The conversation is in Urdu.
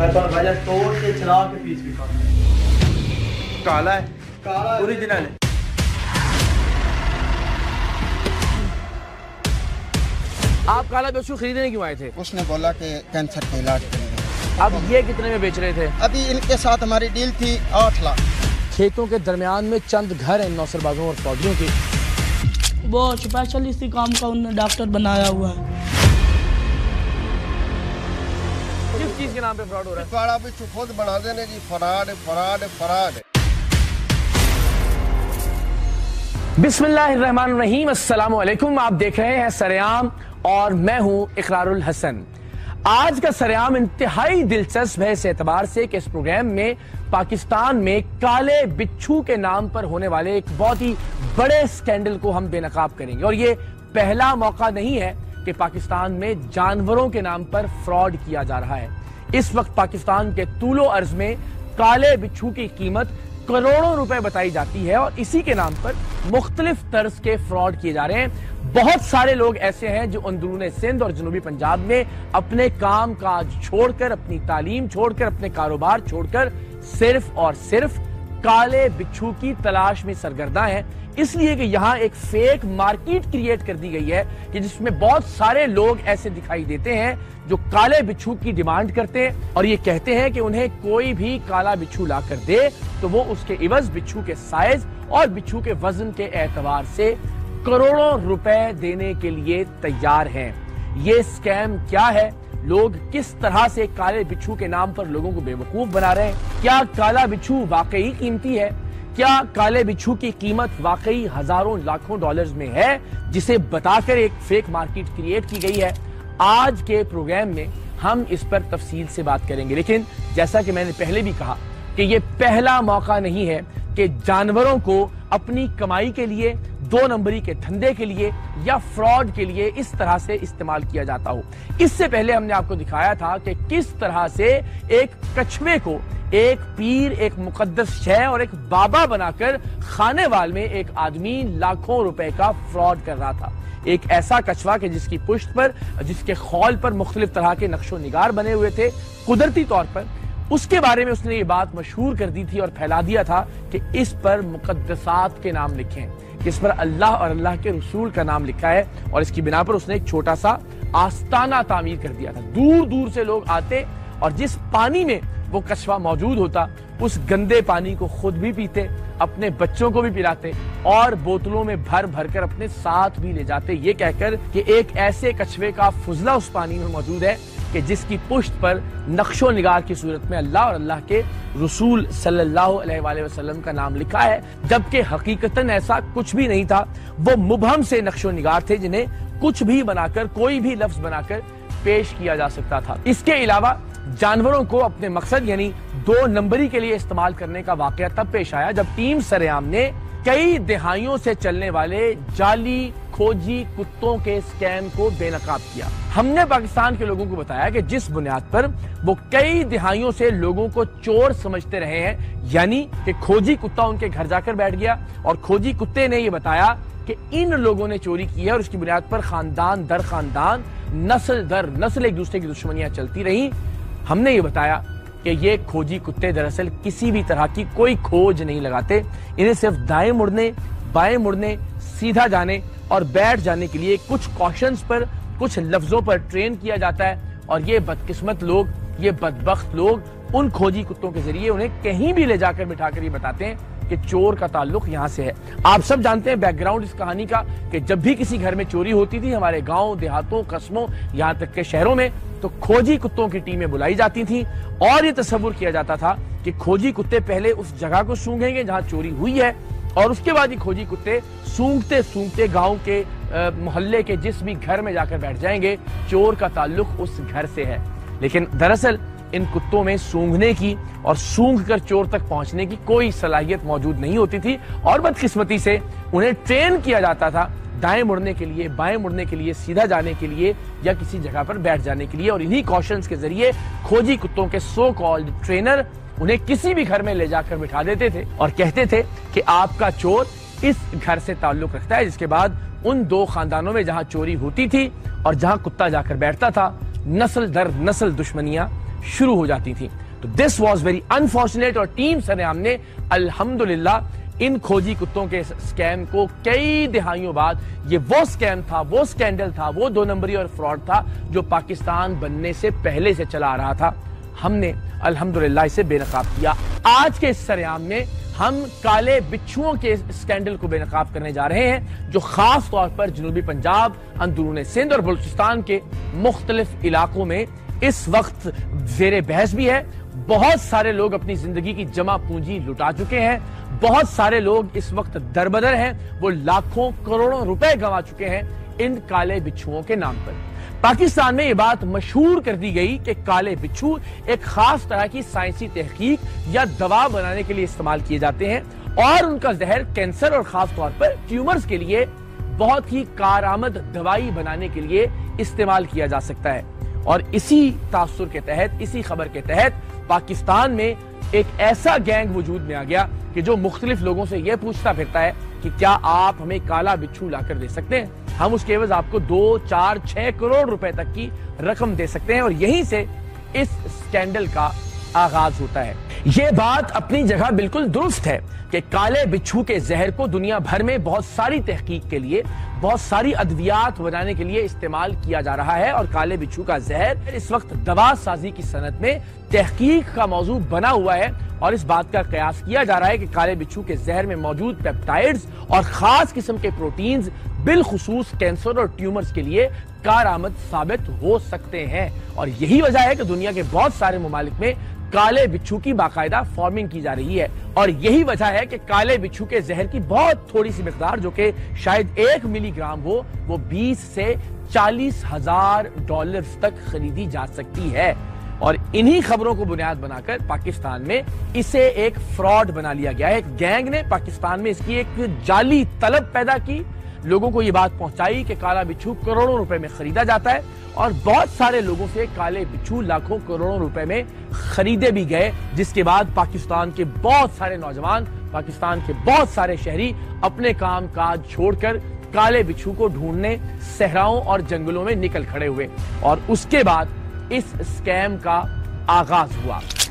میں تو بھائی توڑ کے چلا کے پیس بھی کھانا کالا ہے اوریجنل ہے. آپ کالا بچھو خریدنے کیوں آئے تھے؟ اس نے بولا کہ کینسر کا علاج کریں گے. اب یہ کتنے میں بیچ رہے تھے؟ ابھی ان کے ساتھ ہماری ڈیل تھی 8 لاکھ. کھیتوں کے درمیان میں چند گھر ہیں نوسر بازوں اور فوجیوں کے. وہ اسپیشل اسی کام کا انہوں نے ڈاکٹر بنایا ہوا ہے. کس چیز کے نام پہ فراڈ ہو رہا ہے؟ کالا بچھو خود بنا دینے جی. Fraud fraud fraud. بسم اللہ الرحمن الرحیم. السلام علیکم. آپ دیکھ رہے ہیں سرعام اور میں ہوں اقرار الحسن. آج کا سرعام انتہائی دلچسپ ہے اس اعتبار سے کہ اس پروگرام میں پاکستان میں کالے بچھو کے نام پر ہونے والے ایک بہت ہی بڑے سکینڈل کو ہم بے نقاب کریں گے. اور یہ پہلا موقع نہیں ہے کہ پاکستان میں جانوروں کے نام پر فراڈ کیا جا رہا ہے. اس وقت پاکستان کے طول و عرض میں کالے بچھو کی قیمت کروڑوں روپے بتائی جاتی ہے اور اسی کے نام پر مختلف طرز کے فراڈ کیے جا رہے ہیں. بہت سارے لوگ ایسے ہیں جو اندرون سندھ اور جنوبی پنجاب میں اپنے کام کاج چھوڑ کر، اپنی تعلیم چھوڑ کر، اپنے کاروبار چھوڑ کر صرف اور صرف کالے بچھو کی تلاش میں سرگرداں ہیں. اس لیے کہ یہاں ایک فیک مارکیٹ کریٹ کر دی گئی ہے کہ جس میں بہت سارے لوگ ایسے دکھائی دیتے ہیں جو کالے بچھو کی ڈیمانڈ کرتے ہیں اور یہ کہتے ہیں کہ انہیں کوئی بھی کالا بچھو لا کر دے تو وہ اس کے عوض بچھو کے سائز اور بچھو کے وزن کے اعتبار سے کروڑوں روپے دینے کے لیے تیار ہیں. یہ سکیم کیا ہے؟ لوگ کس طرح سے کالے بچھو کے نام پر لوگوں کو بے وقوف بنا رہے ہیں؟ کیا کالا بچھو واقعی قیمتی ہے؟ کیا کالے بچھو کی قیمت واقعی ہزاروں لاکھوں ڈالرز میں ہے جسے بتا کر ایک فیک مارکیٹ کریٹ کی گئی ہے؟ آج کے پروگرام میں ہم اس پر تفصیل سے بات کریں گے. لیکن جیسا کہ میں نے پہلے بھی کہا کہ یہ پہلا موقع نہیں ہے کہ جانوروں کو اپنی کمائی کے لیے، 2 نمبری کے دھندے کے لیے یا فراڈ کے لیے اس طرح سے استعمال کیا جاتا ہو. اس سے پہلے ہم نے آپ کو دکھایا تھا کہ کس طرح سے ایک کچھوے کو ایک پیر، ایک مقدس شے اور ایک بابا بنا کر خانے وال میں ایک آدمی لاکھوں روپے کا فراڈ کر رہا تھا. ایک ایسا کچھوا کہ جس کی پشت پر، جس کے خول پر مختلف طرح کے نقش و نگار بنے ہوئے تھے قدرتی طور پر. اس کے بارے میں اس نے یہ بات مشہور کر دی تھی اور پھیلا دیا تھا کہ اس پر مقدسات کے نام لکھیں، اس پر اللہ اور اللہ کے رسول کا نام لکھا ہے اور اس کی بنا پر اس نے ایک چھوٹا سا آستانہ تعمیر کر دیا تھا. دور دور سے لوگ آتے اور جس پانی میں وہ کچھوا موجود ہوتا اس گندے پانی کو خود بھی پیتے، اپنے بچوں کو بھی پلاتے اور بوتلوں میں بھر بھر کر اپنے ساتھ بھی لے جاتے، یہ کہہ کر کہ ایک ایسے کچھوے کا فضلہ اس پانی میں موجود ہے کہ جس کی پشت پر نقش و نگار کی صورت میں اللہ اور اللہ کے رسول صلی اللہ علیہ وآلہ وسلم کا نام لکھا ہے، جبکہ حقیقتاً ایسا کچھ بھی نہیں تھا. وہ مبہم سے نقش و نگار تھے جنہیں کچھ بھی بنا کر، کوئی بھی لفظ بنا کر پیش کیا جا سکتا تھا. اس کے علاوہ جانوروں کو اپنے مقصد یعنی 2 نمبری کے لیے استعمال کرنے کا واقعہ تب پیش آیا جب ٹیم سرعام نے کئی دہائیوں سے چلنے والے جعلی کھوجی کتوں کے سکیم کو بے نقاب کیا. ہم نے پاکستان کے لوگوں کو بتایا کہ جس بنیاد پر وہ کئی دہائیوں سے لوگوں کو چور سمجھتے رہے ہیں، یعنی کہ کھوجی کتا ان کے گھر جا کر بیٹھ گیا اور کھوجی کتے نے یہ بتایا کہ ان لوگوں نے چوری کی ہے اور اس کی بنیاد پر خاندان در خاندان، نسل در نسل ایک دوسرے کی دشمنیاں چلتی رہیں. ہم نے یہ بتایا کہ یہ کھوجی کتے دراصل کسی بھی طرح کی کوئی کھوج نہیں لگاتے، انہیں صرف دائیں مڑنے، بائیں مڑنے، سیدھا جانے اور بیٹھ جانے کے لیے کچھ کوشنز پر، کچھ لفظوں پر ٹرین کیا جاتا ہے اور یہ بدقسمت لوگ، یہ بدبخت لوگ ان کھوجی کتوں کے ذریعے انہیں کہیں بھی لے جا کر بٹھا کر یہ بتاتے ہیں کہ چور کا تعلق یہاں سے ہے. آپ سب جانتے ہیں بیک گراؤنڈ اس کہانی کا کہ جب بھی کسی گھر میں چوری ہوتی تھی ہمارے گاؤں، دیہاتوں، قصبوں، یہاں تک کہ شہروں میں، تو کھوجی کتوں کی ٹیمیں بلائی جاتی تھیں اور یہ تصور کیا جاتا تھا کہ کھوجی کتے پہلے اس جگہ کو سونگیں گے جہاں چوری ہوئی ہے اور اس کے بعد یہ کھوجی کتے سونگتے سونگتے گاؤں کے محلے کے جس بھی گھر میں جا کر بیٹھ جائیں گے چور کا تعلق اس گھر سے ہے. لیکن دراصل ان کتوں میں سونگنے کی اور سونگ کر چور تک پہنچنے کی کوئی صلاحیت موجود نہیں ہوتی تھی اور بدقسمتی سے انہیں ٹرین کیا جاتا تھا دائیں مڑنے کے لیے، بائیں مڑنے کے لیے، سیدھا جانے کے لیے یا کسی جگہ پر بیٹھ جانے کے لیے. اور انہی کوشنز کے ذریعے کھوجی کتوں کے سو کالڈ ٹرینر انہیں کسی بھی گھر میں لے جا کر بٹھا دیتے تھے اور کہتے تھے کہ آپ کا چور اس گھر سے تعلق رکھتا ہے. جس کے بعد ان 2 خاندانوں میں جہاں چوری ہوتی تھی اور جہاں کتا جا کر بیٹھتا تھا، نسل در نسل دشمنیاں شروع ہو جاتی تھیں. تو دس واز ویری انفارچونیٹ. اور ٹیم سریام نے الحمدللہ ان کھوجی کتوں کے سکیم کو کئی دہائیوں بعد، یہ وہ سکیم تھا، وہ سکینڈل تھا، وہ 2 نمبری اور فراڈ تھا جو پاکستان بننے سے پہلے سے چلا آ رہا تھا، ہم نے الحمدللہ اسے بے نقاب کیا. آج کے اس سریام میں ہم کالے بچھوؤں کے سکینڈل کو بے نقاب کرنے جا رہے ہیں جو خاص طور پر جنوبی پنجاب، اندرون سندھ اور بلوچستان کے مختلف علاقوں میں اس وقت زیر بحث بھی ہے. بہت سارے لوگ اپنی زندگی کی جمع پونجی لٹا چکے ہیں، بہت سارے لوگ اس وقت دربدر ہیں، وہ لاکھوں کروڑوں روپے گنوا چکے ہیں ان کالے بچھوؤں کے نام پر. پاکستان میں یہ بات مشہور کر دی گئی کہ کالے بچھو ایک خاص طرح کی سائنسی تحقیق یا دوا بنانے کے لیے استعمال کیے جاتے ہیں اور ان کا زہر کینسر اور خاص طور پر ٹیومرز کے لیے بہت ہی کارآمد دوائی بنانے کے لیے استعمال کیا جا سکتا ہے. اور اسی تاثر کے تحت، اسی خبر کے تحت پاکستان میں ایک ایسا گینگ وجود میں آ گیا کہ جو مختلف لوگوں سے یہ پوچھتا پھرتا ہے کہ کیا آپ ہمیں کالا بچھو لا کر دے سکتے ہیں، ہم اس کے عوض آپ کو 2، 4، 6 کروڑ روپے تک کی رقم دے سکتے ہیں. اور یہیں سے اس سکینڈل کا آغاز ہوتا ہے. یہ بات اپنی جگہ بالکل درست ہے کہ کالے بچھو کے زہر کو دنیا بھر میں بہت ساری تحقیق کے لیے، بہت ساری ادویات بنانے کے لیے استعمال کیا جا رہا ہے اور کالے بچھو کا زہر اس وقت دوا سازی کی صنعت میں تحقیق کا موضوع بنا ہوا ہے. اور اس بات کا قیاس کیا جا رہا ہے کہ کالے بچھو کے زہر میں موجود پیپٹائڈز اور خاص قسم کے پروٹینز بالخصوص کینسر اور ٹیومرز کے لیے کارآمد ثابت ہو سکتے ہیں. اور یہی وجہ ہے کہ دنیا کے بہت سارے ممالک میں کالے بچھو کی باقاعدہ فارمنگ کی جا رہی ہے. اور یہی وجہ ہے کہ کالے بچھو کے زہر کی بہت تھوڑی سی مقدار جو کہ شاید 1 ملی گرام ہو، وہ 20 سے 40 ہزار ڈالرز تک خریدی جا سکتی ہے. اور انہی خبروں کو بنیاد بنا کر پاکستان میں اسے ایک فراڈ بنا لیا گیا ہے. ایک گینگ نے پاکستان میں اس کی ایک جعلی طلب پیدا کی، لوگوں کو یہ بات پہنچائی کہ کالا بچھو کروڑوں روپے میں خریدا جاتا ہے اور بہت سارے لوگوں سے کالے بچھو لاکھوں کروڑوں روپے میں خریدے بھی گئے، جس کے بعد پاکستان کے بہت سارے نوجوان، پاکستان کے بہت سارے شہری اپنے کام کاج چھوڑ کر کالے بچھو کو ڈھونڈنے صحراؤں اور جنگلوں میں نکل کھڑے ہوئے اور اس کے بعد اس سکیم کا آغاز ہوا.